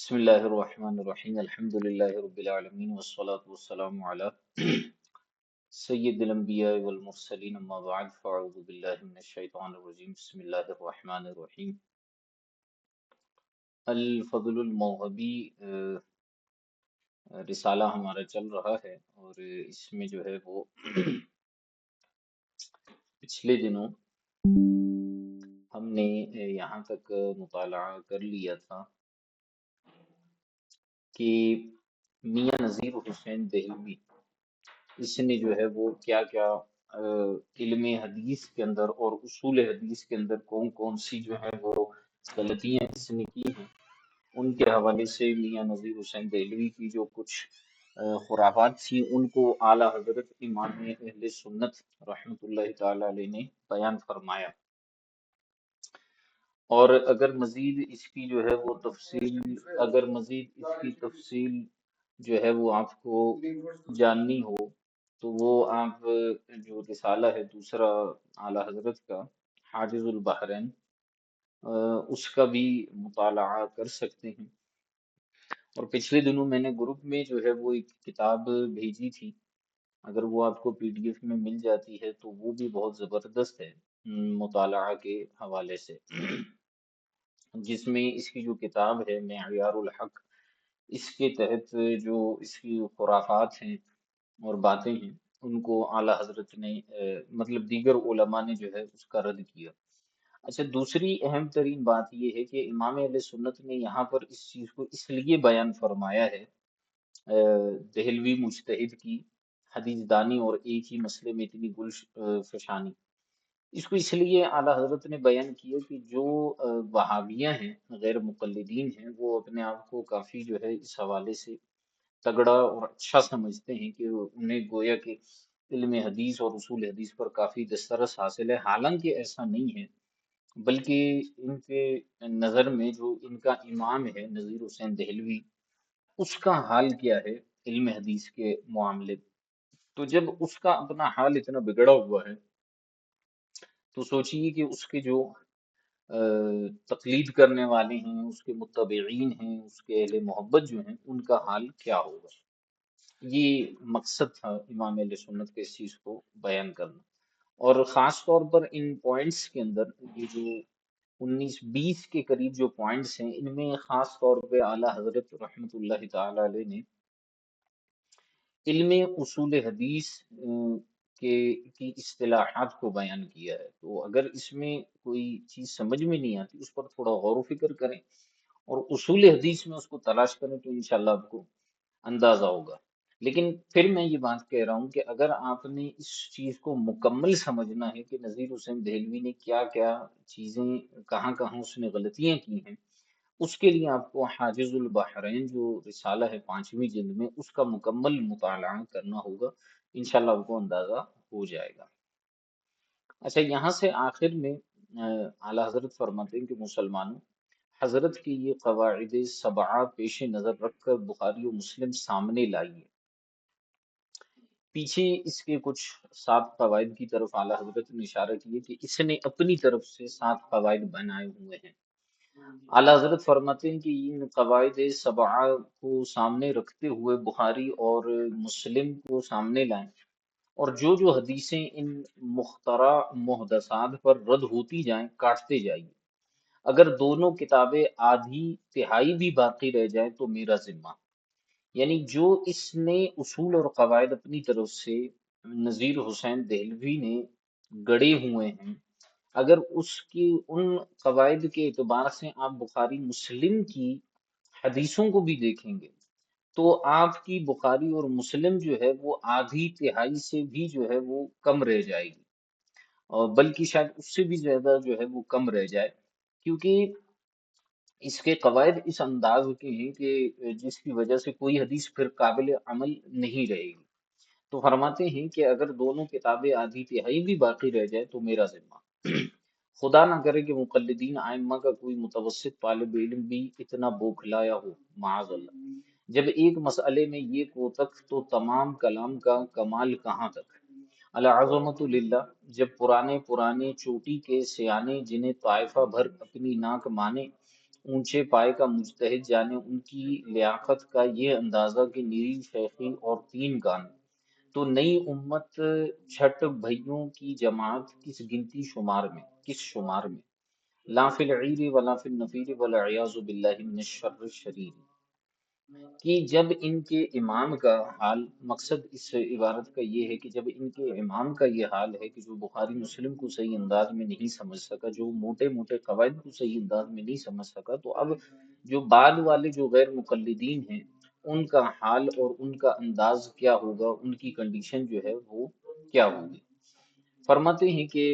بسم الله الرحمن الرحيم الحمد لله رب العالمين والصلاة والسلام على سيد الأنبياء والمرسلين أما بعد فأعوذ بالله من الشيطان الرجيم بسم الله الرحمن الرحيم الفضل الموهبی رسالہ ہمارا چل رہا ہے اور اس میں جو ہے وہ پچھلے دنوں ہم نے یہاں تک مطالعہ کر لیا تھا کہ میاں نذیر حسین دہلوی اس نے جو ہے وہ کیا کیا علم حدیث کے اندر اور اصول حدیث کے اندر کون کون سی جو ہے وہ غلطیاں اس نے کی ہیں، ان کے حوالے سے میاں نذیر حسین دہلوی کی جو کچھ خرافات تھی ان کو اعلیٰ حضرت امام اہل سنت رحمۃ اللہ تعالی علیہ نے بیان فرمایا، اور اگر مزید اس کی جو ہے وہ تفصیل اگر مزید اس کی تفصیل جو ہے وہ آپ کو جاننی ہو تو وہ آپ جو رسالہ ہے دوسرا اعلیٰ حضرت کا حاجز البحرین اس کا بھی مطالعہ کر سکتے ہیں۔ اور پچھلے دنوں میں نے گروپ میں جو ہے وہ ایک کتاب بھیجی تھی، اگر وہ آپ کو پی ڈی ایف میں مل جاتی ہے تو وہ بھی بہت زبردست ہے مطالعہ کے حوالے سے، جس میں اس کی جو کتاب ہے معیار الحق، اس کے تحت جو اس کی خرافات ہیں اور باتیں ہیں ان کو اعلیٰ حضرت نے مطلب دیگر علماء نے جو ہے اس کا رد کیا۔ اچھا، دوسری اہم ترین بات یہ ہے کہ امام اہل سنت نے یہاں پر اس چیز کو اس لیے بیان فرمایا ہے، دہلوی مجتہد کی حدیث دانی اور ایک ہی مسئلے میں اتنی فشانی، اس کو اس لیے اعلیٰ حضرت نے بیان کیا کہ جو وہابیہ ہیں، غیر مقلدین ہیں، وہ اپنے آپ کو کافی جو ہے اس حوالے سے تگڑا اور اچھا سمجھتے ہیں کہ انہیں گویا کہ علم حدیث اور اصول حدیث پر کافی دسترس حاصل ہے، حالانکہ ایسا نہیں ہے، بلکہ ان کے نظر میں جو ان کا امام ہے نذیر حسین دہلوی، اس کا حال کیا ہے علم حدیث کے معاملے میں۔ تو جب اس کا اپنا حال اتنا بگڑا ہوا ہے تو سوچیے کہ اس کے جو تقلید کرنے والے ہیں، اس کے متبعین ہیں، اس کے اہل محبت جو ہیں، ان کا حال کیا ہوگا۔ یہ مقصد تھا امام اہل سنت کے اس چیز کو بیان کرنا، اور خاص طور پر ان پوائنٹس کے اندر یہ جو 19-20 کے قریب جو پوائنٹس ہیں، ان میں خاص طور پہ اعلیٰ حضرت رحمۃ اللہ تعالی علیہ نے علم اصول حدیث کے کی اصطلاحات کو بیان کیا ہے۔ تو اگر اس میں کوئی چیز سمجھ میں نہیں آتی اس پر تھوڑا غور و فکر کریں اور اصول حدیث میں اس کو تلاش کریں تو انشاءاللہ آپ کو اندازہ ہوگا۔ لیکن پھر میں یہ بات کہہ رہا ہوں کہ اگر آپ نے اس چیز کو مکمل سمجھنا ہے کہ نذیر حسین دہلوی نے کیا کیا چیزیں، کہاں کہاں اس نے غلطیاں کی ہیں، اس کے لیے آپ کو حاجز البحرین جو رسالہ ہے 5ویں جلد میں، اس کا مکمل مطالعہ کرنا ہوگا، انشاءاللہ آپ کو اندازہ ہو جائے گا۔ اچھا، یہاں سے آخر میں اعلیٰ حضرت فرماتے ہیں کہ مسلمانوں، حضرت کی یہ قواعد سبعہ پیش نظر رکھ کر بخاری و مسلم سامنے لائیے۔ پیچھے اس کے کچھ 7 قواعد کی طرف اعلیٰ حضرت نے اشارہ کیے کہ اس نے اپنی طرف سے 7 قواعد بنائے ہوئے ہیں۔ اعلیٰ حضرت فرماتے ہیں کہ ان قواعد سبعہ کو سامنے رکھتے ہوئے بخاری اور مسلم کو سامنے لائیں، اور جو جو حدیثیں ان مخترع محدثات پر رد ہوتی جائیں کاٹتے جائیے، اگر دونوں کتابیں آدھی تہائی بھی باقی رہ جائیں تو میرا ذمہ، یعنی جو اس نے اصول اور قواعد اپنی طرف سے نذیر حسین دہلوی نے گڑے ہوئے ہیں، اگر اس کی ان قواعد کے اعتبار سے آپ بخاری مسلم کی حدیثوں کو بھی دیکھیں گے تو آپ کی بخاری اور مسلم جو ہے وہ آدھی تہائی سے بھی جو ہے وہ کم رہ جائے گی، اور بلکہ شاید اس سے بھی زیادہ جو ہے وہ کم رہ جائے، کیونکہ اس کے قواعد اس انداز کے ہیں کہ جس کی وجہ سے کوئی حدیث پھر قابل عمل نہیں رہے گی۔ تو فرماتے ہیں کہ اگر دونوں کتابیں آدھی تہائی بھی باقی رہ جائے تو میرا ذمہ، خدا نہ کرے کہ مقلدین ائمہ کا کوئی متوسط طالب علم بھی اتنا بوکھلایا ہو، معاذ اللہ، جب ایک مسئلے میں یہ کوتک تو تمام کلام کا کمال کہاں تک۔ العظمۃ للہ، جب پرانے پرانے چوٹی کے سیانے جنہیں طائفہ بھر اپنی ناک مانے، اونچے پائے کا مجتہد جانے ان کی لیاقت کا یہ اندازہ کہ نیری شیخی اور تین کان، تو نئی امت چھٹ بھائیوں کی جماعت کس شمار میں، لا فی العیر ولا فی النفیر والعیاذ باللہ من الشر الشریر، کہ جب ان کے امام کا حال، مقصد اس عبارت کا یہ ہے کہ جب ان کے امام کا یہ حال ہے کہ جو بخاری مسلم کو صحیح انداز میں نہیں سمجھ سکا، جو موٹے موٹے قواعد کو صحیح انداز میں نہیں سمجھ سکا، تو اب جو بعد والے جو غیر مقلدین ہیں ان کا حال اور ان کا انداز کیا ہوگا، ان کی کنڈیشن جو ہے وہ کیا ہوگی۔ فرماتے ہیں کہ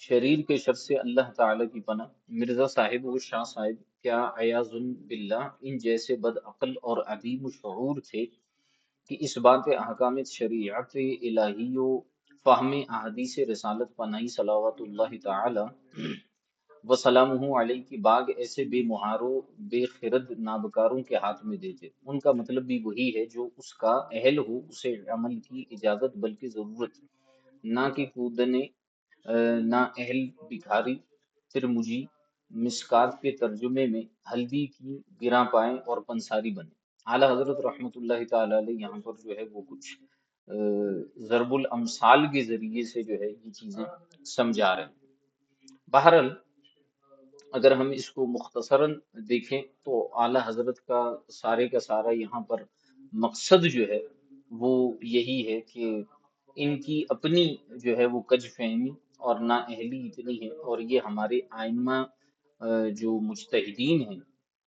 شریر کے شر سے اللہ تعالی کی پناہ، مرزا صاحب و شاہ صاحب کیا عیاذ باللہ ان جیسے بد عقل اور عدیم شعور تھے کہ اس بات احکام شریعت الہی و فہم احادیث رسالت پناہی صلوات اللہ تعالی وسلامہ علیہ کی باغ ایسے بے مہاروں بے خرد نابکاروں کے ہاتھ میں دیتے۔ ان کا مطلب بھی وہی ہے، جو اس کا اہل ہو اسے عمل کی اجازت بلکہ ضرورت، نہ کہ کودنے، نہ اہل بکھاری پھر مجھی مسکات کے ترجمے میں ہلدی کی گراں پائیں اور پنساری بنے۔ اعلیٰ حضرت رحمۃ اللہ تعالی علیہ یہاں پر جو ہے وہ کچھ ضرب الامثال کے ذریعے سے جو ہے یہ چیزیں سمجھا رہے ہیں۔ بہرحال اگر ہم اس کو مختصراً دیکھیں تو اعلیٰ حضرت کا سارا یہاں پر مقصد جو ہے وہ یہی ہے کہ ان کی اپنی جو ہے وہ کج فہمی اور نا اہلی اتنی ہے، اور یہ ہمارے آئمہ جو مجتہدین ہیں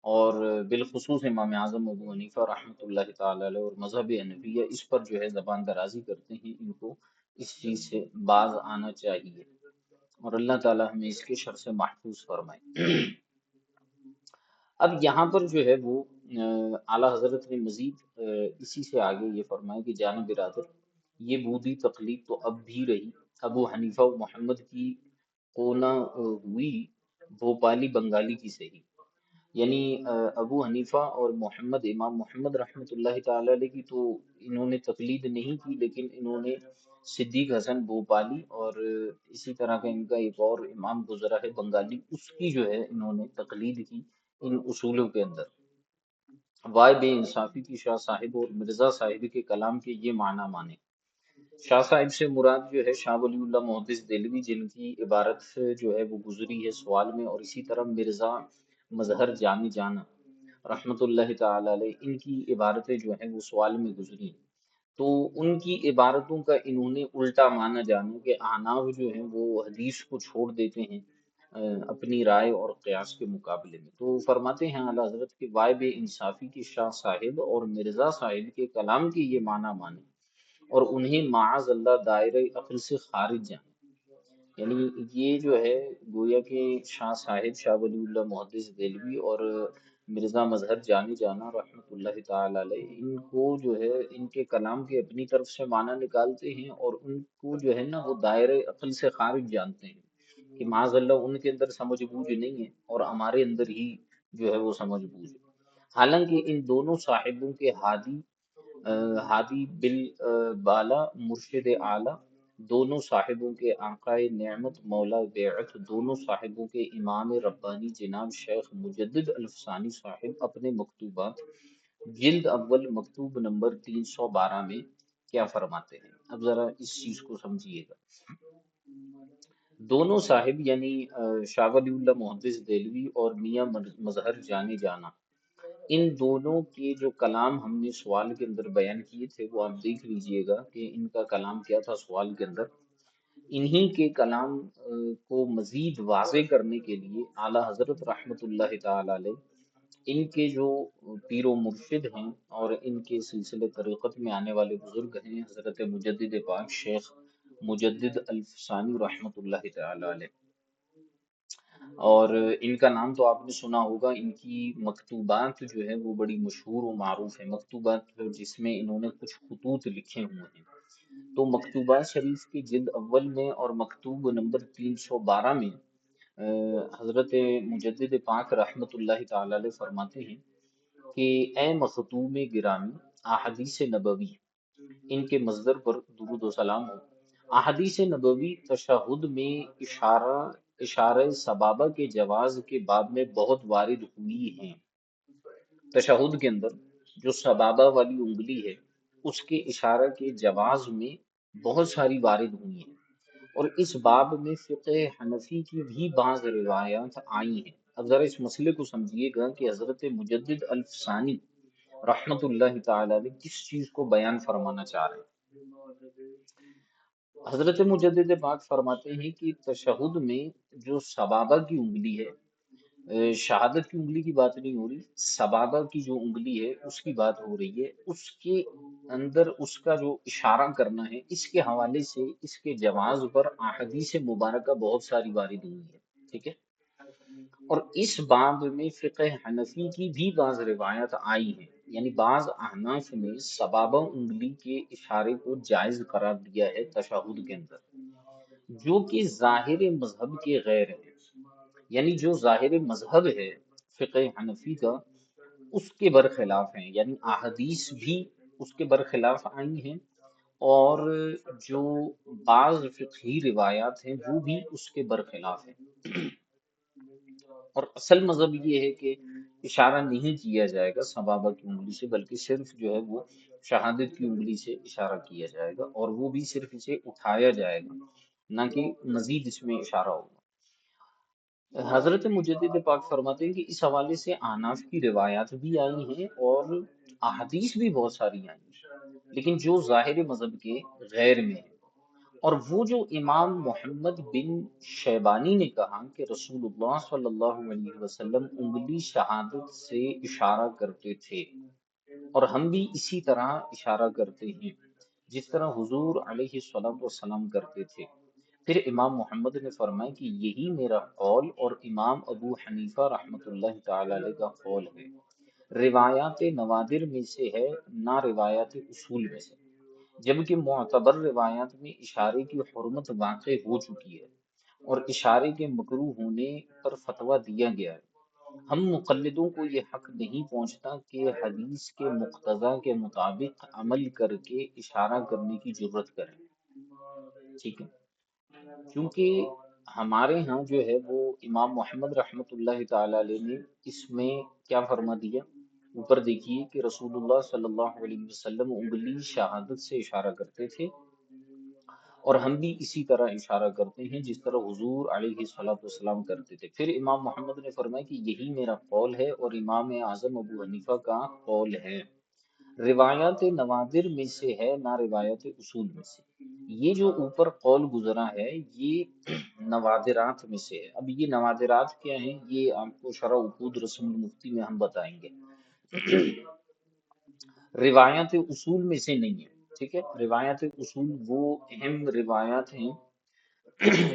اور بالخصوص امام اعظم ابو حنیفہ رحمۃ اللہ تعالی علیہ اور مذہب حنفیہ اس پر جو ہے زبان درازی کرتے ہیں، ان کو اس چیز سے باز آنا چاہیے، اور اللہ تعالی ہمیں اس کے شر سے محفوظ فرمائے۔ اب یہاں پر جو ہے وہ اعلیٰ حضرت نے مزید اسی سے آگے یہ فرمایا کہ جانب برادر، یہ بودی تقلید تو اب بھی رہی، ابو حنیفہ و محمد کی کونا ہوئی بھوپالی بنگالی کی صحیح، یعنی ابو حنیفہ اور امام محمد رحمۃ اللہ تعالی علیہ کی تو انہوں نے تقلید نہیں کی، لیکن انہوں نے صدیق حسن بھوپالی اور اسی طرح کا ان کا ایک اور امام گزرا ہے بنگالی، اس کی جو ہے انہوں نے تقلید کی ان اصولوں کے اندر۔ وائے بے انصافی کی شاہ صاحب اور مرزا صاحب کے کلام کے یہ معنی مانے۔ شاہ صاحب سے مراد جو ہے شاہ ولی اللہ محدث دہلوی، جن کی عبارت جو ہے وہ گزری ہے سوال میں، اور اسی طرح مرزا مظہر جامی جانا رحمت اللہ تعالی علیہ، ان کی عبارتیں جو ہیں وہ سوال میں گزری ہیں۔ تو ان کی عبارتوں کا انہوں نے الٹا مانا جانا کہ احناف جو ہیں وہ حدیث کو چھوڑ دیتے ہیں اپنی رائے اور قیاس کے مقابلے میں۔ تو فرماتے ہیں اعلیٰ حضرت کے وائے بے انصافی کی شاہ صاحب اور مرزا صاحب کے کلام کی یہ معنی مانے اور انہیں معاذ اللہ دائرۂ عقل سے خارج جانے، یعنی یہ جو ہے گویا کہ شاہ صاحب شاہ ولی اللہ محدث دہلوی اور مرزا مظہر جانے جانا رحمت اللہ تعالی علیہ، ان کو جو ہے ان کے کلام کے اپنی طرف سے معنی نکالتے ہیں اور ان کو جو ہے نا وہ دائرۂ عقل سے خارج جانتے ہیں کہ معاذ اللہ ان کے اندر سمجھ بوجھ نہیں ہے اور ہمارے اندر ہی جو ہے وہ سمجھ بوجھ ہے۔ حالانکہ ان دونوں صاحبوں کے ہادی بال بالا مرشد اعلیٰ، دونوں صاحبوں کے آقائے نعمت مولا بیعت، دونوں صاحبوں کے امام ربانی جناب شیخ مجدد الفسانی صاحب اپنے مکتوبات جلد اول مکتوب نمبر 312 میں کیا فرماتے ہیں۔ اب ذرا اس چیز کو سمجھیے گا۔ دونوں صاحب یعنی شاہ ولی اللہ محدث دہلوی اور میاں مظہر جانے جانا، ان دونوں کے جو کلام ہم نے سوال کے اندر بیان کیے تھے وہ آپ دیکھ لیجئے گا کہ ان کا کلام کیا تھا سوال کے اندر۔ انہی کے کلام کو مزید واضح کرنے کے لیے اعلیٰ حضرت رحمت اللہ تعالی علیہ ان کے جو پیر و مرشد ہیں اور ان کے سلسلے طریقت میں آنے والے بزرگ ہیں حضرت مجدد پاک شیخ مجدد الفسانی رحمت اللہ تعالی علیہ، اور ان کا نام تو آپ نے سنا ہوگا، ان کی مکتوبات جو ہے وہ بڑی مشہور و معروف ہیں، مکتوبات جس میں انہوں نے کچھ خطوط لکھے ہوئے ہیں۔ تو مکتوبات شریف کی جلد اول میں اور مکتوب نمبر 312 میں حضرت مجدد پاک رحمت اللہ تعالی علیہ فرماتے ہیں کہ اے مختوم گرامی، احادیث نبوی، ان کے مصدر پر درود و سلام ہو۔ احادیث نبوی تشہد میں اشارہ اشارہ سبابہ کے جواز کے باب میں بہت وارد ہوئی ہیں۔ تشہد کے اندر جو سبابہ والی انگلی ہے اس کے اشارہ کے جواز میں بہت ساری وارد ہوئی ہیں، اور اس باب میں فقہ حنفی کی بھی بعض روایات آئی ہیں۔ اب ذرا اس مسئلے کو سمجھیے گا کہ حضرت مجدد الفسانی رحمت اللہ تعالی علیہ کس چیز کو بیان فرمانا چاہ رہے ہیں۔ حضرت مجدد پاک فرماتے ہیں کہ تشہد میں جو سبابہ کی انگلی ہے، شہادت کی انگلی کی بات نہیں ہو رہی، سبابہ کی جو انگلی ہے اس کی بات ہو رہی ہے، اس کے اندر اس کا جو اشارہ کرنا ہے، اس کے حوالے سے اس کے جواز پر احادیث مبارکہ بہت ساری وارد ہوئی ہے، ٹھیک ہے۔ اور اس باب میں فقہ حنفی کی بھی بعض روایت آئی ہیں، یعنی بعض احناف نے سبابہ انگلی کے اشارے کو جائز قرار دیا ہے تشہد کے اندر، جو کہ ظاہر مذہب کے غیر ہے، یعنی جو ظاہر مذہب ہے فقہ حنفی کا اس کے برخلاف ہیں، یعنی احادیث بھی اس کے برخلاف آئی ہیں، اور جو بعض فقہی روایات ہیں وہ بھی اس کے برخلاف ہیں۔ اور اصل مذہب یہ ہے کہ اشارہ نہیں کیا جائے گا سبابہ کی انگلی سے، بلکہ صرف جو ہے وہ شہادت کی انگلی سے اشارہ کیا جائے گا، اور وہ بھی صرف اسے اٹھایا جائے گا، نہ کہ مزید اس میں اشارہ ہوگا۔ حضرت مجدد پاک فرماتے ہیں کہ اس حوالے سے احناف کی روایات بھی آئی ہیں اور احادیث بھی بہت ساری آئی ہیں، لیکن جو ظاہر مذہب کے غیر میں ہے۔ اور وہ جو امام محمد بن شیبانی نے کہا کہ رسول اللہ صلی اللہ علیہ وسلم انگلی شہادت سے اشارہ کرتے تھے، اور ہم بھی اسی طرح اشارہ کرتے ہیں جس طرح حضور علیہ الصلوۃ والسلام کرتے تھے۔ پھر امام محمد نے فرمایا کہ یہی میرا قول اور امام ابو حنیفہ رحمۃ اللہ تعالی علیہ کا قول ہے، روایات نوادر میں سے ہے، نہ روایات اصول میں سے، جبکہ معتبر روایات میں اشارے کی حرمت واقع ہو چکی ہے اور اشارے کے مکروہ ہونے پر فتویٰ دیا گیا ہے۔ ہم مقلدوں کو یہ حق نہیں پہنچتا کہ حدیث کے مقتضا کے مطابق عمل کر کے اشارہ کرنے کی جرت کریں، ٹھیک ہے، کیونکہ ہمارے ہاں جو ہے وہ امام محمد رحمت اللہ تعالی علیہ نے اس میں کیا فرما دیا، اوپر دیکھیے کہ رسول اللہ صلی اللہ علیہ وسلم انگلی شہادت سے اشارہ کرتے تھے، اور ہم بھی اسی طرح اشارہ کرتے ہیں جس طرح حضور علیہ الصلوۃ والسلام کرتے تھے۔ پھر امام محمد نے فرمایا کہ یہی میرا قول ہے اور امام اعظم ابو حنیفہ کا قول ہے، روایات نوادر میں سے ہے، نہ روایت اصول میں سے۔ یہ جو اوپر قول گزرا ہے یہ نوادرات میں سے ہے۔ اب یہ نوادرات کیا ہیں، یہ آپ کو شرح عقود رسم المفتی میں ہم بتائیں گے۔ روایات اصول میں سے نہیں ہے، ٹھیک ہے۔ روایات اصول وہ اہم روایات ہیں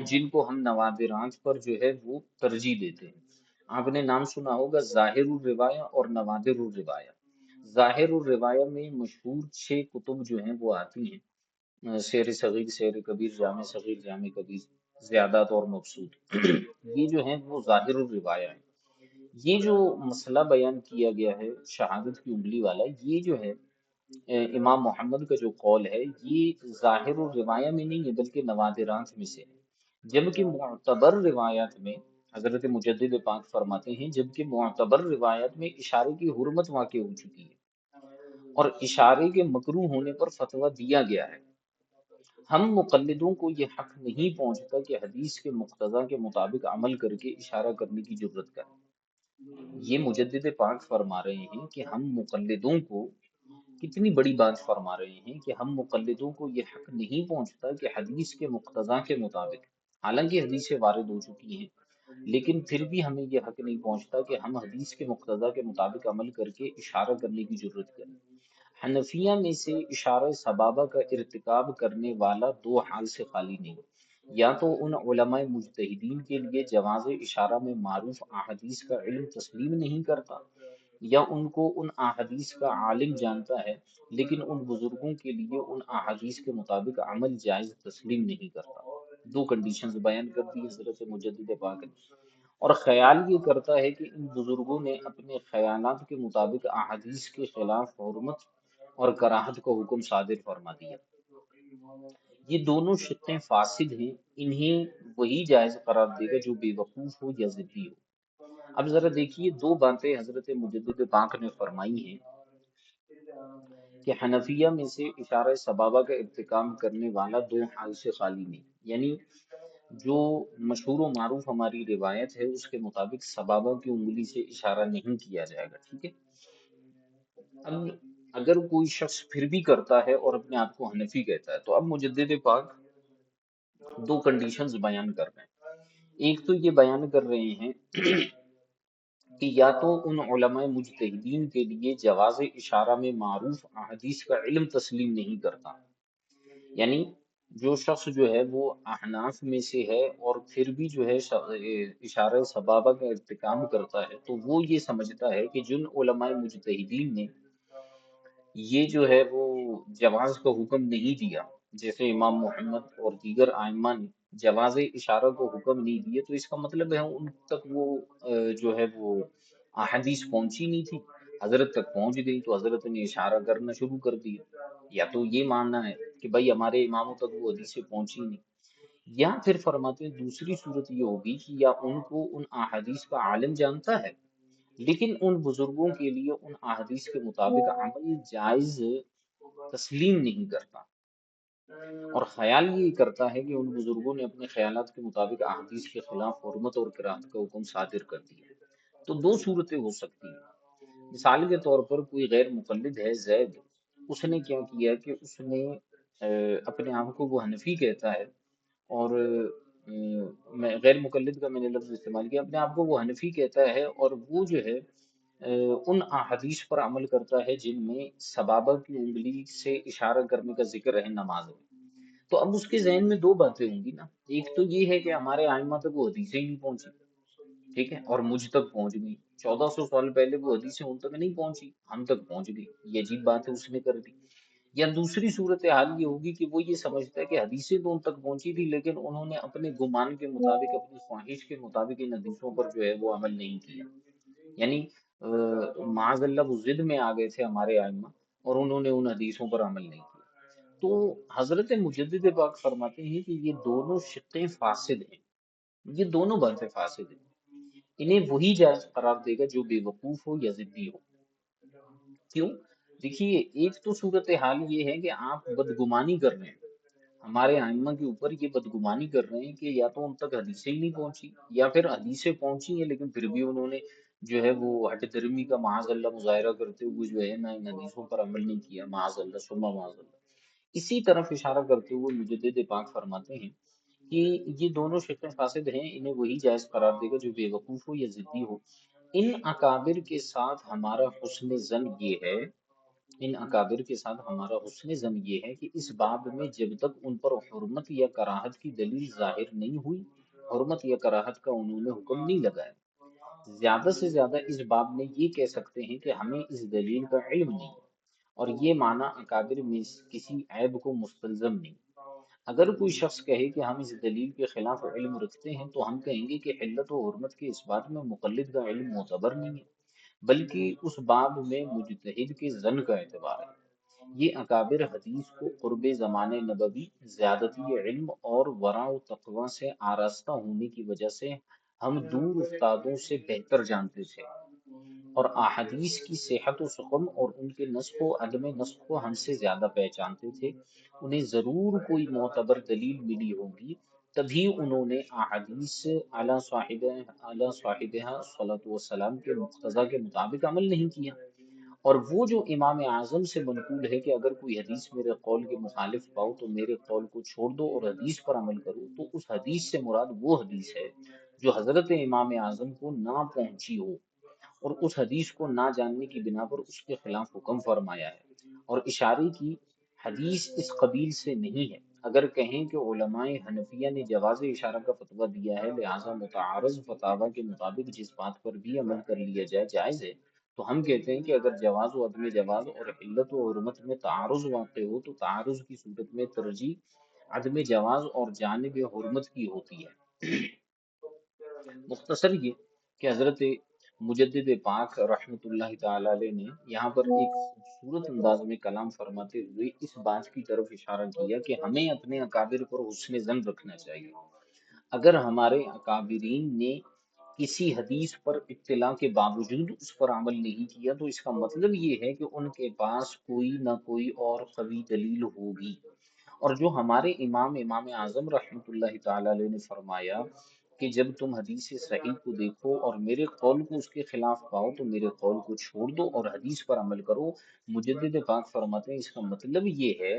جن کو ہم نوادرات پر جو ہے وہ ترجیح دیتے ہیں۔ آپ نے نام سنا ہوگا ظاہر الروایہ اور نوادر الروایہ۔ ظاہر الروایہ میں مشہور 6 کتب جو ہیں وہ آتی ہیں، سیر صغیر، سیر کبیر، جامع صغیر، جامع کبیر، زیادات اور مبسوط۔ یہ جو ہیں وہ ظاہر الروایہ ہیں۔ یہ جو مسئلہ بیان کیا گیا ہے شہادت کی انگلی والا، یہ جو ہے امام محمد کا جو قول ہے یہ ظاہر الروایہ میں نہیں ہے بلکہ نوادرات میں سے ہے، جبکہ معتبر روایات میں حضرت مجدد پاک فرماتے ہیں جبکہ معتبر روایات میں اشارے کی حرمت واقع ہو چکی ہے اور اشارے کے مکروہ ہونے پر فتویٰ دیا گیا ہے۔ ہم مقلدوں کو یہ حق نہیں پہنچتا کہ حدیث کے مقتضا کے مطابق عمل کر کے اشارہ کرنے کی جرت کریں۔ یہ مجدد پاک فرما رہے ہیں کہ ہم مقلدوں کو، کتنی بڑی بات فرما رہے ہیں کہ ہم مقلدوں کو یہ حق نہیں پہنچتا کہ حدیث کے مقتضا کے مطابق، حالانکہ حدیثیں وارد ہو چکی ہیں لیکن پھر بھی ہمیں یہ حق نہیں پہنچتا کہ ہم حدیث کے مقتضا کے مطابق عمل کر کے اشارہ کرنے کی جرت کریں۔ حنفیہ میں سے اشارہ سبابہ کا ارتکاب کرنے والا دو حال سے خالی نہیں، یا تو ان علماء مجتہدین کے لیے جواز اشارہ میں معروف احادیث کا علم تسلیم نہیں کرتا، یا ان کو ان احادیث کا عالم جانتا ہے لیکن ان بزرگوں کے لیے ان احادیث کے مطابق عمل جائز تسلیم نہیں کرتا۔ دو کنڈیشنز بیان کر دی حضرت مجدد پاک نے، اور خیال یہ کرتا ہے کہ ان بزرگوں نے اپنے خیالات کے مطابق احادیث کے خلاف حرمت اور کراہت کا حکم صادر فرما دیا۔ یہ دونوں شقیں فاسد ہیں، انہیں وہی جائز قرار دے گا جو بے وقوف ہو یا ضدی ہو۔ اب ذرا دیکھیے دو باتیں حضرت مجدد پاک نے فرمائی ہیں کہ حنفیہ میں سے اشارہ سبابہ کا ارتکاب کرنے والا دو حال سے خالی نہیں، یعنی جو مشہور و معروف ہماری روایت ہے اس کے مطابق سبابہ کی انگلی سے اشارہ نہیں کیا جائے گا، ٹھیک ہے۔ اب اگر کوئی شخص پھر بھی کرتا ہے اور اپنے آپ کو حنفی کہتا ہے تو اب مجدد پاک دو کنڈیشنز بیان کر رہے ہیں۔ ایک تو یہ بیان کر رہے ہیں کہ یا تو ان علماء مجتہدین کے لیے جواز اشارہ میں معروف احادیث کا علم تسلیم نہیں کرتا، یعنی جو شخص جو ہے وہ احناف میں سے ہے اور پھر بھی جو ہے اشارہ سبابہ کا ارتکاب کرتا ہے تو وہ یہ سمجھتا ہے کہ جن علماء مجتہدین نے یہ جو ہے وہ جواز کا حکم نہیں دیا، جیسے امام محمد اور دیگر ائمہ نے جواز اشارہ کو حکم نہیں دیے، تو اس کا مطلب ہے ان تک وہ جو ہے وہ احادیث پہنچی نہیں تھی، حضرت تک پہنچ گئی تو حضرت نے اشارہ کرنا شروع کر دیا۔ یا تو یہ ماننا ہے کہ بھائی ہمارے اماموں تک وہ حدیثیں پہنچی نہیں، یا پھر فرماتے ہیں دوسری صورت یہ ہوگی کہ یا ان کو ان احادیث کا عالم جانتا ہے لیکن ان بزرگوں کے لیے ان احادیث کے مطابق عمل جائز تسلیم نہیں کرتا، اور خیال یہ کرتا ہے کہ ان بزرگوں نے اپنے خیالات کے مطابق احادیث کے خلاف حرمت اور کراہت کا حکم صادر کر دیا۔ تو دو صورتیں ہو سکتی ہیں، مثال کے طور پر کوئی غیر مقلد ہے زید، اس نے کیا کیا کہ اس نے اپنے آپ کو وہ حنفی کہتا ہے، اور میں غیر مقلد کا میں نے لفظ استعمال کیا، اپنے آپ کو وہ حنفی کہتا ہے اور وہ جو ہے ان احادیث پر عمل کرتا ہے جن میں سبابہ کی انگلی سے اشارہ کرنے کا ذکر ہے نماز میں۔ تو اب اس کے ذہن میں دو باتیں ہوں گی نا، ایک تو یہ ہے کہ ہمارے ائمہ تک وہ حدیثیں ہی نہیں پہنچی، ٹھیک ہے، اور مجھ تک پہنچ گئی، 1400 سال پہلے وہ حدیثیں ان تک نہیں پہنچی، ہم تک پہنچ گئی، یہ عجیب بات ہے اس نے کر دی۔ یا دوسری صورتحال یہ ہوگی کہ وہ یہ سمجھتا ہے کہ حدیثیں تو ان تک پہنچی تھی لیکن انہوں نے اپنے گمان کے مطابق اپنی خواہش کے مطابق ان حدیثوں پر جو ہے وہ عمل نہیں کیا، یعنی معاذ اللہ وہ ضد میں آ گئے تھے ہمارے ائمہ اور انہوں نے ان حدیثوں پر عمل نہیں کیا۔ تو حضرت مجدد پاک فرماتے ہیں کہ یہ دونوں شقیں فاسد ہیں، یہ دونوں باتیں فاسد ہیں، انہیں وہی جائز قرار دے گا جو بے وقوف ہو یا ضدی ہو۔ کیوں؟ دیکھیے ایک تو صورتحال یہ ہے کہ آپ بدگمانی کر رہے ہیں، ہمارے ائمہ کے اوپر یہ بدگمانی کر رہے ہیں کہ یا تو ان تک حدیثیں ہی نہیں پہنچی یا پھر حدیثیں پہنچی ہیں لیکن پھر بھی انہوں نے جو ہے وہ ہٹ درمی کا معاذ اللہ مظاہرہ کرتے ہوئے جو ہے نا ان حدیثوں پر عمل نہیں کیا، معاذ اللہ ثم معاذ اللہ۔ اسی طرف اشارہ کرتے ہوئے مجدد پاک فرماتے ہیں کہ یہ دونوں شقیں فاسد ہیں، انہیں وہی جائز قرار دے گا جو بے وقوف ہو یا ضدی ہو۔ ان اکابر کے ساتھ ہمارا حسن زن یہ ہے، ان اکابر کے ساتھ ہمارا حسن زن یہ ہے کہ اس باب میں جب تک ان پر حرمت یا کراہت کی دلیل ظاہر نہیں ہوئی، حرمت یا کراہت کا انہوں نے حکم نہیں لگایا، زیادہ سے زیادہ اس باب میں یہ کہہ سکتے ہیں کہ ہمیں اس دلیل کا علم نہیں، اور یہ معنی اکابر میں کسی عیب کو مستلزم نہیں۔ اگر کوئی شخص کہے کہ ہم اس دلیل کے خلاف علم رکھتے ہیں تو ہم کہیں گے کہ علت و حرمت کے اس بات میں مقلد کا علم معتبر نہیں ہے بلکہ اس باب میں مجتہد کے ظن کا اعتبار ہے۔ یہ اکابر حدیث کو قرب زمان نبوی، زیادتی علم اور ورع و تقوی سے آراستہ ہونے کی وجہ سے ہم دور استادوں سے بہتر جانتے تھے، اور احادیث کی صحت و سقم اور ان کے نسخ و عدم نسخ کو ہم سے زیادہ پہچانتے تھے، انہیں ضرور کوئی معتبر دلیل ملی ہوگی تبھی انہوں نے احادیث اعلی صاحبہ صلاۃ والسلام کے مقتضا کے مطابق عمل نہیں کیا۔ اور وہ جو امام اعظم سے منقول ہے کہ اگر کوئی حدیث میرے قول کے مخالف پاؤ تو میرے قول کو چھوڑ دو اور حدیث پر عمل کرو، تو اس حدیث سے مراد وہ حدیث ہے جو حضرت امام اعظم کو نہ پہنچی ہو اور اس حدیث کو نہ جاننے کی بنا پر اس کے خلاف حکم فرمایا ہے، اور اشارے کی حدیث اس قبیل سے نہیں ہے۔ اگر کہیں کہ علماء حنفیہ نے جواز اشارہ کا فتویٰ دیا ہے لہذا متعارض فتاوی کے مطابق جس بات پر بھی عمل کر لیا جائے جائز ہے، تو ہم کہتے ہیں کہ اگر جواز و عدم جواز اور علت و حرمت میں تعارض واقع ہو تو تعارض کی صورت میں ترجیح عدم جواز اور جانب حرمت کی ہوتی ہے۔ مختصر یہ کہ حضرت مجدد پاک رحمۃ اللہ تعالی علیہ نے یہاں پر ایک خوبصورت انداز میں کلام فرماتے ہوئے اس بات کی طرف اشارہ کیا کہ ہمیں اپنے اکابر پر حسن زن رکھنا چاہیے۔ اگر ہمارے اکابرین نے کسی حدیث پر اطلاع کے باوجود اس پر عمل نہیں کیا تو اس کا مطلب یہ ہے کہ ان کے پاس کوئی نہ کوئی اور قوی دلیل ہوگی۔ اور جو ہمارے امام اعظم رحمۃ اللہ تعالی علیہ نے فرمایا کہ جب تم حدیث صحیح کو دیکھو اور میرے قول کو اس کے خلاف پاؤ تو میرے قول کو چھوڑ دو اور حدیث پر عمل کرو۔ مجدد پاک فرماتے ہیں اس کا مطلب یہ ہے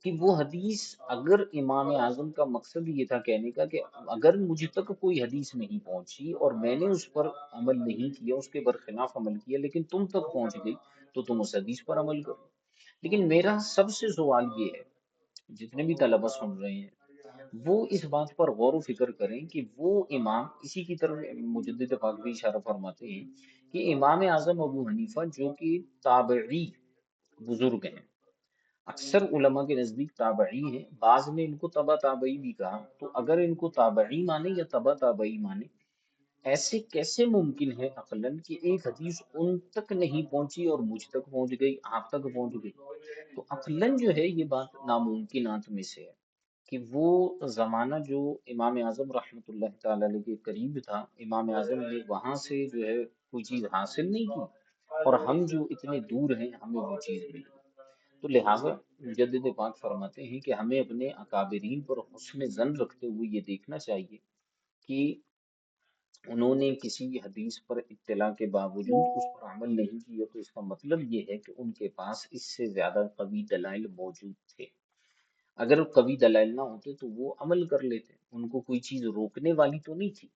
کہ وہ حدیث، اگر امام اعظم کا مقصد یہ تھا کہنے کا کہ اگر مجھ تک کوئی حدیث نہیں پہنچی اور میں نے اس پر عمل نہیں کیا، اس کے برخلاف عمل کیا، لیکن تم تک پہنچ گئی تو تم اس حدیث پر عمل کرو۔ لیکن میرا سب سے سوال یہ ہے، جتنے بھی طلبہ سن رہے ہیں وہ اس بات پر غور و فکر کریں کہ وہ امام، اسی کی طرف مجدد پاک بھی اشارہ فرماتے ہیں کہ امام اعظم ابو حنیفہ جو کہ تابعی بزرگ ہیں، اکثر علماء کے نزدیک تابعی ہیں، بعض نے ان کو تبع تابعی بھی کہا، تو اگر ان کو تابعی مانے یا تبع تابعی مانے، ایسے کیسے ممکن ہے عقلاً کہ ایک حدیث ان تک نہیں پہنچی اور مجھ تک پہنچ گئی، آپ تک پہنچ گئی؟ تو عقلاً جو ہے یہ بات ناممکنات میں سے ہے کہ وہ زمانہ جو امام اعظم رحمۃ اللہ تعالی علیہ کے قریب تھا، امام اعظم نے وہاں سے جو ہے کوئی چیز حاصل نہیں کی، اور ہم جو اتنے دور ہیں ہمیں وہ چیز ملی۔ تو لہٰذا مجدد پاک فرماتے ہیں کہ ہمیں اپنے اکابرین پر حسن ظن رکھتے ہوئے یہ دیکھنا چاہیے کہ انہوں نے کسی حدیث پر اطلاع کے باوجود اس پر عمل نہیں کیا تو اس کا مطلب یہ ہے کہ ان کے پاس اس سے زیادہ قوی دلائل موجود تھے۔ اگر قوی دلائل نہ ہوتے تو وہ عمل کر لیتے، ان کو کوئی چیز روکنے والی تو نہیں تھی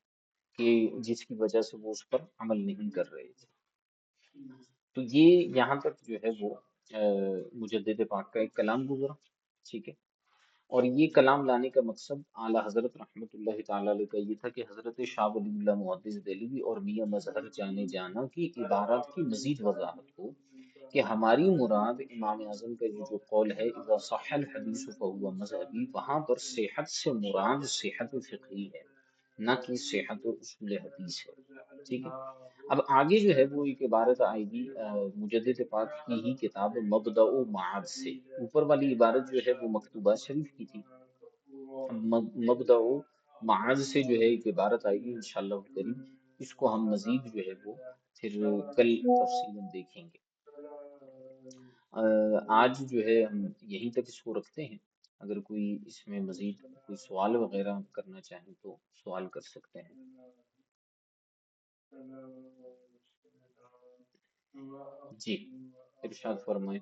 کہ جس کی وجہ سے وہ اس پر عمل نہیں کر رہے تھے۔ تو یہ یہاں تک جو ہے وہ مجدد پاک کا ایک کلام گزرا، ٹھیک ہے۔ اور یہ کلام لانے کا مقصد اعلیٰ حضرت رحمۃ اللہ تعالی علیہ کا یہ تھا کہ حضرت شاہ ولی اللہ محدث دہلوی اور میاں مظہر جانے جانا کی عبارات کی مزید وضاحت ہو کہ ہماری مراد امام اعظم کا یہ جو قول ہے اذا صح الحدیث فهو مذہبی، وہاں پر صحت سے مراد صحت فقہی ہے، نہ کہ صحت اصول حدیث ہے، ٹھیک ہے۔ اب آگے جو ہے وہ ایک عبارت آئے گی مجدد پاک کی ہی کتاب مبدأ و معاد سے، اوپر والی عبارت جو ہے وہ مکتوبات شریف کی تھی، مبدأ و معاد سے جو ہے ایک عبارت آئے گی انشاءاللہ کریم، اس کو ہم مزید جو ہے وہ پھر کل تفصیل دیکھیں گے۔ آج جو ہے ہم یہیں تک اس کو رکھتے ہیں، اگر کوئی اس میں مزید کوئی سوال وغیرہ کرنا چاہیں تو سوال کر سکتے ہیں۔ جی ارشاد فرمائیں۔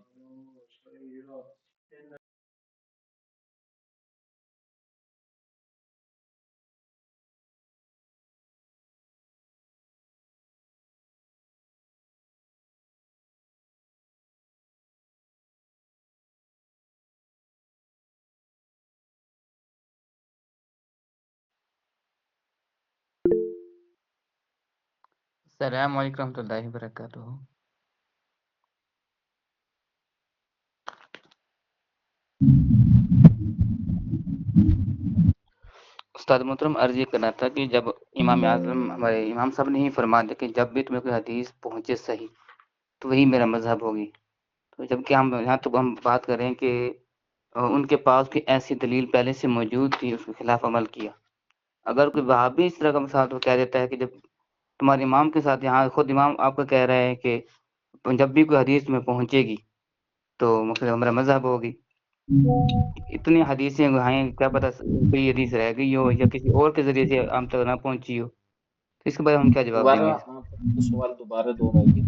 السلام علیکم ورحمۃ اللہ وبرکاتہ۔ استاد محترم عرض یہ کرنا تھا کہ جب امام اعظم ہمارے امام صاحب نے ہی فرما دیا کہ جب بھی تمہیں کوئی حدیث پہنچے صحیح تو وہی میرا مذہب ہوگی، تو جب کہ ہم یہاں تو ہم بات کر رہے ہیں کہ ان کے پاس کوئی ایسی دلیل پہلے سے موجود تھی، اس کے خلاف عمل کیا۔ اگر کوئی وہابی اس طرح کا مسئلہ وہ کہہ دیتا ہے کہ جب تمہارے امام کے ساتھ، یہاں خود امام آپ کو کہہ رہے ہیں کہ جب بھی کوئی حدیث میں پہنچے گی تو مطلب ہمارا مذہب ہوگی، اتنی حدیثیں ہیں، کیا پتہ کوئی حدیث رہ گئی ہو یا کسی اور کے ذریعے سے ہم تک نہ پہنچی ہو، تو اس کے بارے میں ہم کیا جواب دیں دوبارہ گے؟ آپ اپنا سوال دوبارہ دہرائیے۔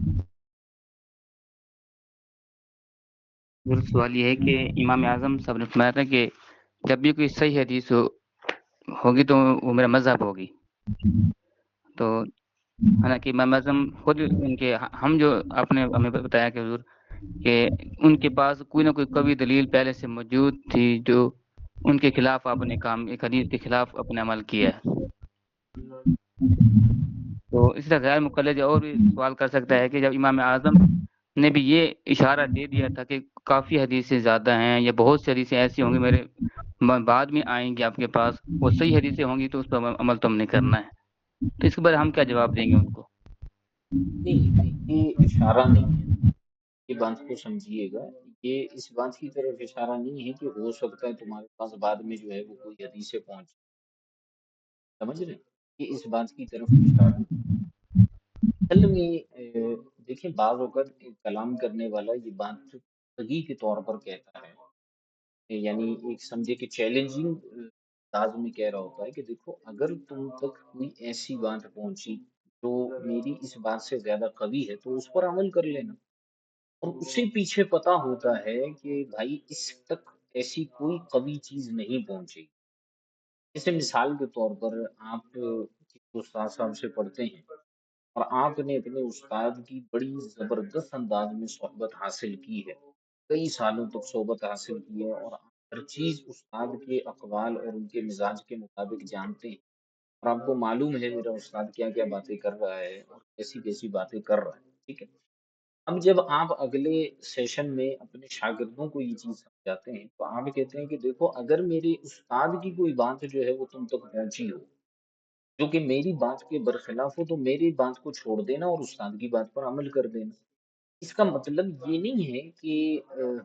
میرا سوال یہ ہے کہ امام اعظم صاحب نے فرمایا تھا کہ جب بھی کوئی صحیح حدیث ہوگی تو وہ میرا مذہب ہوگی، تو حالانکہ امام اعظم خود ان کے ہم جو آپ نے ہمیں بتایا کہ حضور کہ ان کے پاس کوئی نہ کوئی قوی دلیل پہلے سے موجود تھی جو ان کے خلاف آپ نے کام، ایک حدیث کے خلاف اپنے عمل کیا ہے۔ تو اس طرح غیر مقلد اور بھی سوال کر سکتا ہے کہ جب امام اعظم نے بھی یہ اشارہ دے دیا تھا کہ کافی حدیثیں زیادہ ہیں یا بہت سی حدیثیں ایسی ہوں گی میرے بعد میں آئیں گی آپ کے پاس، وہ صحیح حدیثیں ہوں گی تو اس پر عمل تو ہم نے کرنا ہے، تو اس کے بارے ہم کیا جواب دیں گے ان کو؟ نہیں، یہ اشارہ نہیں ہے، یہ بات کو سمجھیے گا، یہ اس بات کی طرف اشارہ نہیں ہے کہ ہو سکتا ہے تمہارے پاس بعد میں جو ہے وہ کوئی حدیثیں پہنچ، سمجھ رہے ہیں؟ یہ اس بات کی طرف اشارہ اصل میں دیکھیں بعض اوقات ایک کلام کرنے والا یہ بات صحیح کے طور پر کہتا ہے، یعنی ایک سمجھے کہ چیلنجنگ انداز میں کہہ رہا ہوتا ہے کہ دیکھو اگر تم تک کوئی ایسی بات پہنچی جو میری اس بات سے زیادہ قوی ہے تو اس پر عمل کر لینا، اور اسی پیچھے پتا ہوتا ہے کہ بھائی اس تک ایسی کوئی قوی چیز نہیں پہنچی۔ جیسے مثال کے طور پر آپ کسی استاد صاحب سے پڑھتے ہیں اور آپ نے اپنے استاد کی بڑی زبردست انداز میں صحبت حاصل کی ہے، کئی سالوں تک صحبت حاصل کی ہے، اور آپ ہر چیز استاد کے اقوال اور ان کے مزاج کے مطابق جانتے ہیں، اور آپ کو معلوم ہے میرا استاد کیا کیا باتیں کر رہا ہے اور کیسی کیسی باتیں کر رہا ہے، ٹھیک ہے۔ اب جب آپ اگلے سیشن میں اپنے شاگردوں کو یہ چیز سمجھاتے ہیں تو آپ کہتے ہیں کہ دیکھو اگر میرے استاد کی کوئی بات جو ہے وہ تم تک پہنچی ہو جو کہ میری بات کے برخلاف ہو تو میری بات کو چھوڑ دینا اور استاد کی بات پر عمل کر دینا۔ اس کا مطلب یہ نہیں ہے کہ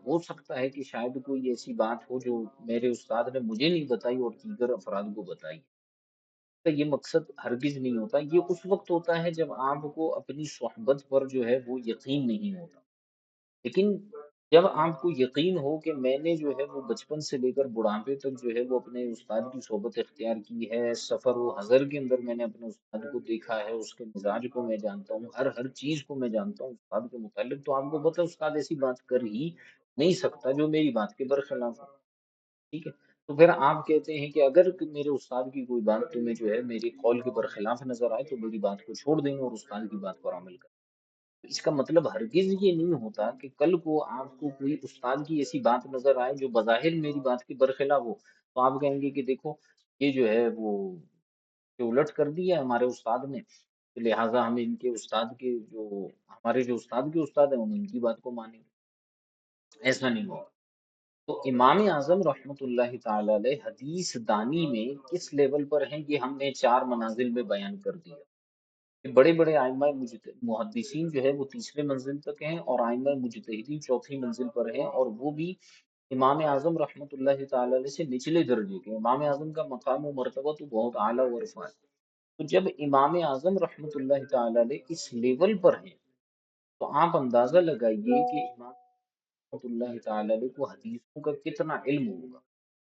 ہو سکتا ہے کہ شاید کوئی ایسی بات ہو جو میرے استاد نے مجھے نہیں بتائی اور دیگر افراد کو بتائی، کا یہ مقصد ہرگز نہیں ہوتا۔ یہ اس وقت ہوتا ہے جب آپ کو اپنی صحبت پر جو ہے وہ یقین نہیں ہوتا، لیکن جب آپ کو یقین ہو کہ میں نے جو ہے وہ بچپن سے لے کر بڑھاپے تک جو ہے وہ اپنے استاد کی صحبت اختیار کی ہے، سفر و حضر کے اندر میں نے اپنے استاد کو دیکھا ہے، اس کے مزاج کو میں جانتا ہوں، ہر چیز کو میں جانتا ہوں استاد کے متعلق، تو آپ کو پتہ ہے استاد ایسی بات کر ہی نہیں سکتا جو میری بات کے برخلاف ہو، ٹھیک ہے۔ تو پھر آپ کہتے ہیں کہ اگر میرے استاد کی کوئی بات تمہیں جو ہے میری قول کے برخلاف نظر آئے تو میری بات کو چھوڑ دیں اور استاد کی بات پر عمل کریں۔ اس کا مطلب ہرگز یہ نہیں ہوتا کہ کل کو آپ کو کوئی استاد کی ایسی بات نظر آئے جو بظاہر میری بات کے برخلاف ہو، تو آپ کہیں گے کہ دیکھو یہ جو ہے وہ یہ الٹ کر دیا ہے ہمارے استاد نے، تو لہٰذا ہمیں ان کے استاد کے جو ہمارے جو استاد کے استاد ہیں ہم ان کی بات کو مانیں گے۔ ایسا نہیں ہوگا۔ تو امام اعظم رحمۃ اللہ تعالی علیہ حدیث دانی میں کس لیول پر ہیں یہ ہم نے چار منازل میں بیان کر دیا کہ بڑے بڑے آئمہ محدثین جو ہے وہ تیسرے منزل تک ہیں اور آئمہ مجتہدین چوتھی منزل پر ہیں، اور وہ بھی امام اعظم رحمۃ اللہ تعالی علیہ سے نچلے درجے کے۔ امام اعظم کا مقام و مرتبہ تو بہت اعلیٰ و رفیع ہے، تو جب امام اعظم رحمۃ اللہ تعالی علیہ اس لیول پر ہیں تو آپ اندازہ لگائیے کہ امام رحمۃ اللہ تعالی علیہ کو حدیثوں کا کتنا علم ہوگا۔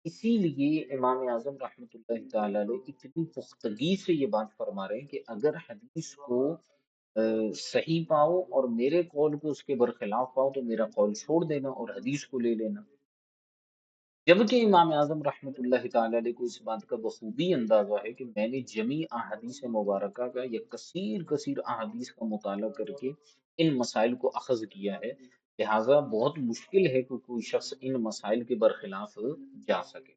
اسی لیے امام اعظم رحمۃ اللہ تعالی علیہ اتنی پختگی سے یہ بات فرما رہے ہیں کہ اگر حدیث کو صحیح پاؤ اور میرے قول کو اس کے برخلاف پاؤ تو میرا قول چھوڑ دینا اور حدیث کو لے لینا۔ جبکہ امام اعظم رحمۃ اللہ تعالی علیہ کو اس بات کا بخوبی اندازہ ہے کہ میں نے جمیع احادیث مبارکہ کا یا کثیر کثیر احادیث کا مطالعہ کر کے ان مسائل کو اخذ کیا ہے، لہٰذا بہت مشکل ہے کہ کوئی شخص ان مسائل کے برخلاف جا سکے۔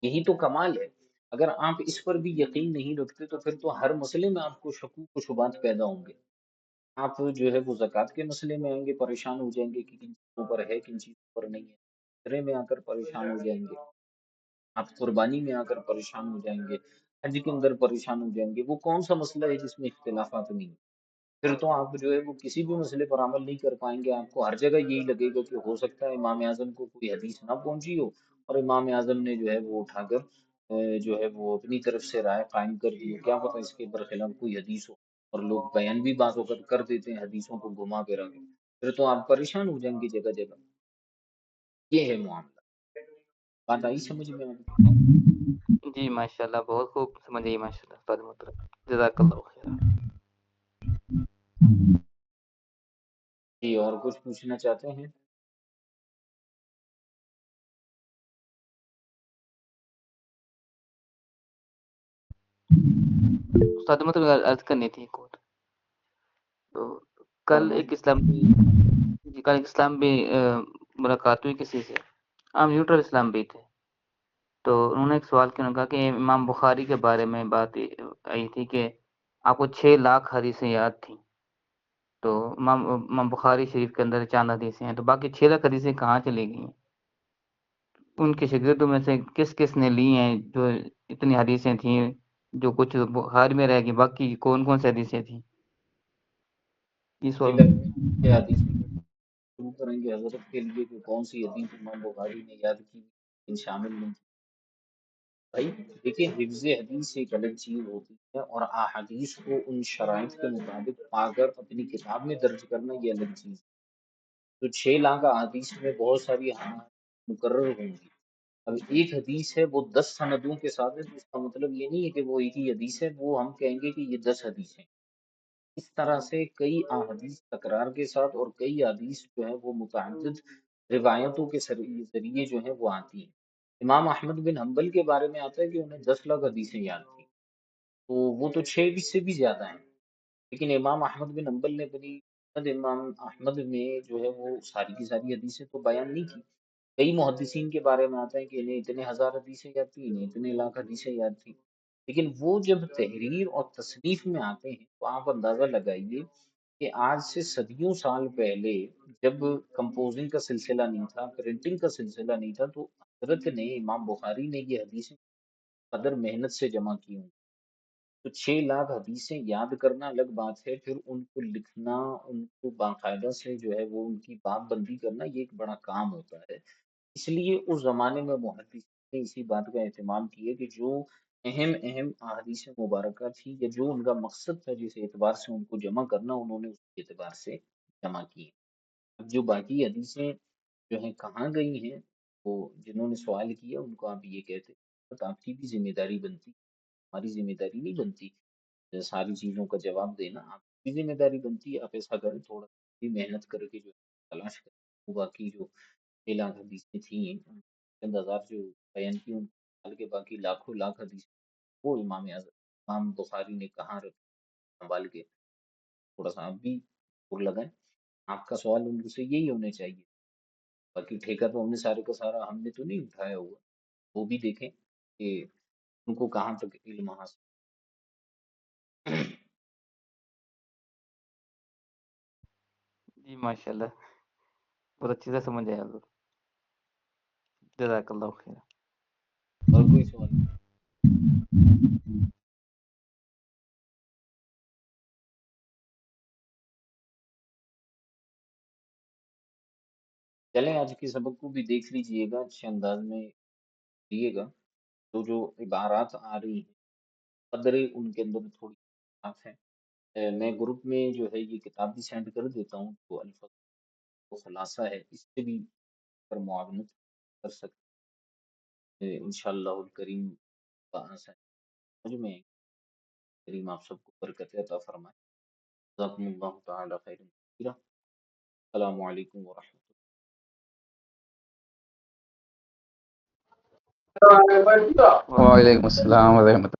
یہی تو کمال ہے۔ اگر آپ اس پر بھی یقین نہیں رکھتے تو پھر تو ہر مسئلے میں آپ کو شکوک و شبہات پیدا ہوں گے۔ آپ جو ہے وہ زکوٰۃ کے مسئلے میں آئیں گے پریشان ہو جائیں گے کہ کن چیزوں پر ہے کن چیزوں پر نہیں ہے، فطرے میں آ کر پریشان ہو جائیں گے، آپ قربانی میں آ کر پریشان ہو جائیں گے، حج کے اندر پریشان ہو جائیں گے۔ وہ کون سا مسئلہ ہے جس میں اختلافات نہیں ہیں؟ پھر تو آپ جو ہے وہ کسی بھی مسئلے پر عمل نہیں کر پائیں گے، آپ کو ہر جگہ یہی لگے گا کہ ہو سکتا ہے امام اعظم کو کوئی حدیث نہ پہنچی ہو اور امام اعظم نے جو ہے وہ اٹھا کر جو ہے وہ اپنی طرف سے رائے قائم کر دی ہو، کیا پتہ اس کے برخلاف کوئی حدیث ہو، اور لوگ بیان بھی بعض اوقات کر دیتے ہیں حدیثوں کو گھما پھرا کے، پھر تو آپ پریشان ہو جائیں گے جگہ جگہ۔ یہ ہے معاملہ۔ بات آئی سمجھ میں آپ کو؟ جی ماشاء اللہ، بہت خوب سمجھ آئی ماشاء اللہ استاد محترم، جزاک اللہ خیر۔ جی اور کچھ پوچھنا چاہتے ہیں؟ استاد محترم عرض کرنی تھی ایک اور، تو کل فرمائیں۔ ایک اسلام جی کل ایک اسلام بھی ملاقات ہوئی کسی سے، ہم نیوٹرل اسلام بھی تھے، تو انہوں نے ایک سوال کیا، انہوں نے کہا کہ امام بخاری کے بارے میں بات آئی تھی کہ آپ کو 6 لاکھ حدیثیں یاد تھیں، تو امام بخاری شریف کے اندر چاند حدیثیں ہیں، تو باقی 6 لاکھ حدیثیں کہاں چلی گئی ہیں؟ ان کے شاگردوں میں سے کس کس نے لی ہیں جو اتنی حدیثیں تھیں، جو کچھ بخاری میں رہ گئی، باقی کون کون سی حدیثیں تھیں؟ یہ مجھے سوال۔ لگتا ہے کہ حدیثیں شروع کریں گے حضرت کے لیے کہ کون سی حدیث امام بخاری نے یاد کی لیکن شامل نہیں کی۔ بھائی دیکھیں، حفظ حدیث ایک الگ چیز ہوتی ہے اور احادیث کو ان شرائط کے مطابق پا کر اپنی کتاب میں درج کرنا یہ الگ چیز ہے۔ تو 6 لاکھ احادیث میں بہت ساری مقرر ہوں گی۔ اب ایک حدیث ہے وہ 10 سندوں کے ساتھ ہے، تو اس کا مطلب یہ نہیں ہے کہ وہ ایک ہی حدیث ہے، وہ ہم کہیں گے کہ یہ 10 حدیث ہیں۔ اس طرح سے کئی احادیث تکرار کے ساتھ اور کئی حدیث جو ہے وہ متعدد روایتوں کے ذریعے جو ہے وہ آتی ہیں۔ امام احمد بن حنبل کے بارے میں آتا ہے کہ انہیں 10 لاکھ حدیثیں یاد تھیں، تو وہ تو 6 سے بھی زیادہ ہیں، لیکن امام احمد بن حنبل نے اپنی مسند امام احمد میں جو ہے وہ ساری کی ساری حدیثیں تو بیان نہیں کی۔ کئی محدثین کے بارے میں آتا ہے کہ انہیں اتنے ہزار حدیثیں یاد تھیں، انہیں اتنے لاکھ حدیثیں یاد تھیں، لیکن وہ جب تحریر اور تصنیف میں آتے ہیں تو آپ اندازہ لگائیے کہ آج سے صدیوں سال پہلے جب کمپوزنگ کا سلسلہ نہیں تھا، پرنٹنگ کا سلسلہ نہیں تھا، تو حضرت نے امام بخاری نے یہ حدیثیں قدر محنت سے جمع کی ہوں۔ تو 6 لاکھ حدیثیں یاد کرنا الگ بات ہے، پھر ان کو لکھنا، ان کو باقاعدہ سے جو ہے وہ ان کی باب بندی کرنا، یہ ایک بڑا کام ہوتا ہے۔ اس لیے اس زمانے میں محدثین نے اسی بات کا اہتمام کیا کہ جو اہم اہم احادیث مبارکہ تھی یا جو ان کا مقصد تھا جس اعتبار سے ان کو جمع کرنا، انہوں نے اس اعتبار سے جمع کی۔ اب جو باقی حدیثیں جو ہیں کہاں گئی ہیں، وہ جنہوں نے سوال کیا ان کو آپ یہ کہتے ہیں، آپ کی بھی ذمہ داری بنتی، ہماری ذمہ داری نہیں بنتی ساری چیزوں کا جواب دینا، آپ کی ذمہ داری بنتی ہے۔ آپ ایسا کریں، تھوڑا بھی محنت کر کے جو تلاش کریں، وہ باقی جو 6 لاکھ حدیثیں تھیں، چند ہزار جو بیان کی، ان سال کے باقی لاکھوں لاکھ حدیث وہ امام اعظم امام بخاری نے کہاں رکھ سنبھال کے، تھوڑا سا آپ بھی اور لگائیں۔ آپ کا سوال ان سے یہی ہونے چاہیے، باقی ٹھیکہ تو ہم نے سارے کا سارا ہم نے تو نہیں اٹھایا ہوا، وہ بھی دیکھیں کہ ان کو کہاں تک علم حاصل۔ جی ماشاء اللہ، بہت اچھے سے سمجھ آیا حضور، جزاک اللہ خیر۔ اور کوئی سوال؟ چلیں آج کے سبق کو بھی دیکھ لیجئے گا، اچھے انداز میں دیے گا، تو جو عبارات آ رہی ہیں قدرے ان کے اندر تھوڑی خلاف ہے۔ میں گروپ میں جو ہے یہ کتاب بھی سینڈ کر دیتا ہوں، تو الفاظ کو خلاصہ ہے، اس سے بھی پر معاونت کر سکتے ہیں انشاءاللہ الکریم بآسانی۔ سمجھ میں کریم آپ سب کو برکت عطا فرمائے۔ جزاکم اللہ تعالی خیر کثیرا۔ السلام علیکم ورحمۃ اللہ۔ وعلیکم السلام ورحمۃ اللہ۔